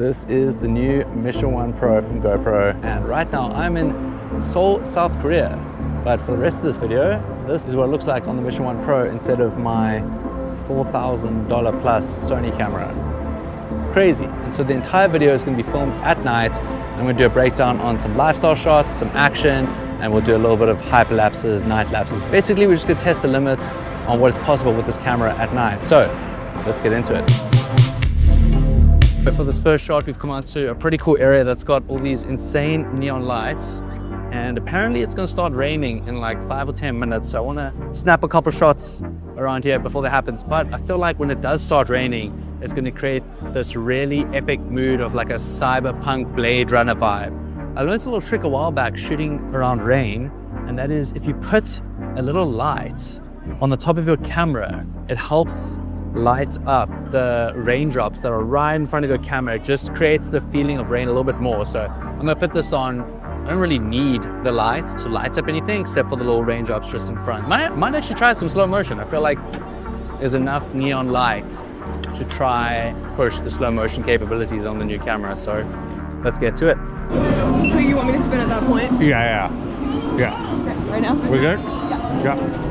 This is the new Mission 1 Pro from GoPro, and right now I'm in Seoul, South Korea. But for the rest of this video, this is what it looks like on the Mission 1 Pro instead of my $4,000 plus Sony camera. Crazy. And so the entire video is going to be filmed at night. I'm going to do a breakdown on some lifestyle shots, some action, and we'll do a little bit of hyperlapses, night lapses. Basically, we're just going to test the limits on what is possible with this camera at night. So let's get into it. For this first shot, we've come out to a pretty cool area that's got all these insane neon lights, and apparently it's going to start raining in like 5 or 10 minutes. So I want to snap a couple shots around here before that happens. But I feel like when it does start raining, it's going to create this really epic mood of like a cyberpunk Blade Runner vibe. I learned a little trick a while back shooting around rain, and that is if you put a little light on the top of your camera, it helps light up the raindrops that are right in front of your camera. It just creates the feeling of rain a little bit more. So I'm gonna put this on. I don't really need the light to light up anything except for the little raindrops just in front. Might actually try some slow motion. I feel like there's enough neon lights to try push the slow motion capabilities on the new camera. So let's get to it. So you want me to spin at that point? Yeah. Okay, right now? We're good? Yeah.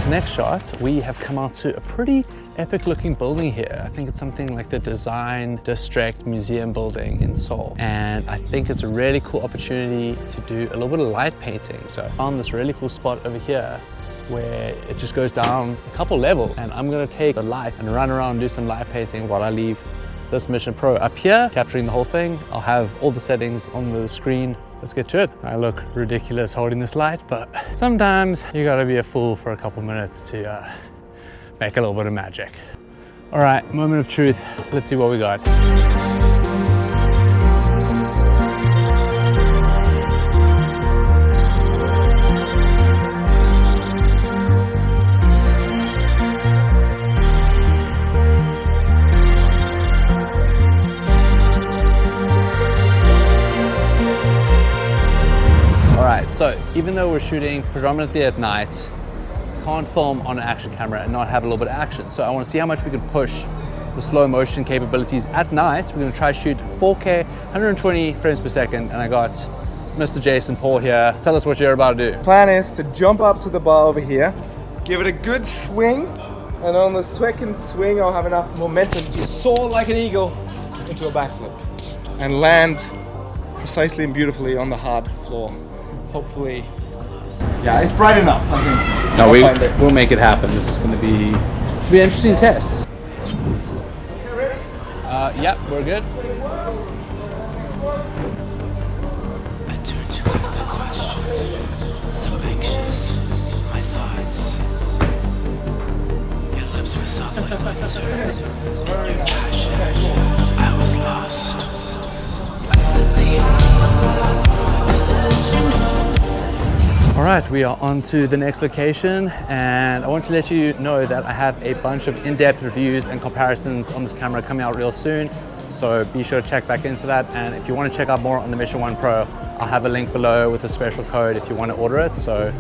Next shot, we have come out to a pretty epic looking building here. I think it's something like the Design District Museum building in Seoul. And I think it's a really cool opportunity to do a little bit of light painting. So I found this really cool spot over here where it just goes down a couple levels. And I'm gonna take the light and run around and do some light painting while I leave this Mission Pro up here, capturing the whole thing. I'll have all the settings on the screen. Let's get to it. I look ridiculous holding this light, but sometimes you gotta be a fool for a couple minutes to make a little bit of magic. All right, moment of truth. Let's see what we got. So even though we're shooting predominantly at night, can't film on an action camera and not have a little bit of action. So I want to see how much we can push the slow motion capabilities at night. We're going to try to shoot 4K, 120 frames per second. And I got Mr. Jason Paul here. Tell us what you're about to do. Plan is to jump up to the bar over here, give it a good swing, and on the second swing I'll have enough momentum to soar like an eagle into a backflip and land precisely and beautifully on the hard floor. Hopefully, yeah, it's bright enough, I think. No, we'll make it happen. This is going to be an interesting test. Yep, we're good. I turn to ask the question, so anxious, my thoughts. Your lips were soft like winter, in your passion, I was lost. All right, we are on to the next location, and I want to let you know that I have a bunch of in-depth reviews and comparisons on this camera coming out real soon. So be sure to check back in for that. And if you want to check out more on the Mission 1 Pro, I'll have a link below with a special code if you want to order it. So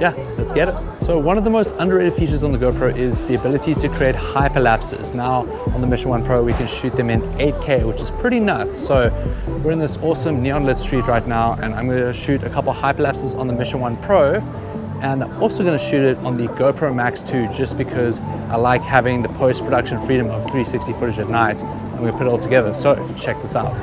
yeah, let's get it. So one of the most underrated features on the GoPro is the ability to create hyperlapses. Now on the Mission 1 Pro, we can shoot them in 8K, which is pretty nuts. So we're in this awesome neon lit street right now, and I'm going to shoot a couple hyperlapses on the Mission 1 Pro. And I'm also going to shoot it on the GoPro Max 2 just because I like having the post-production freedom of 360 footage at night. I'm going to put it all together. So check this out.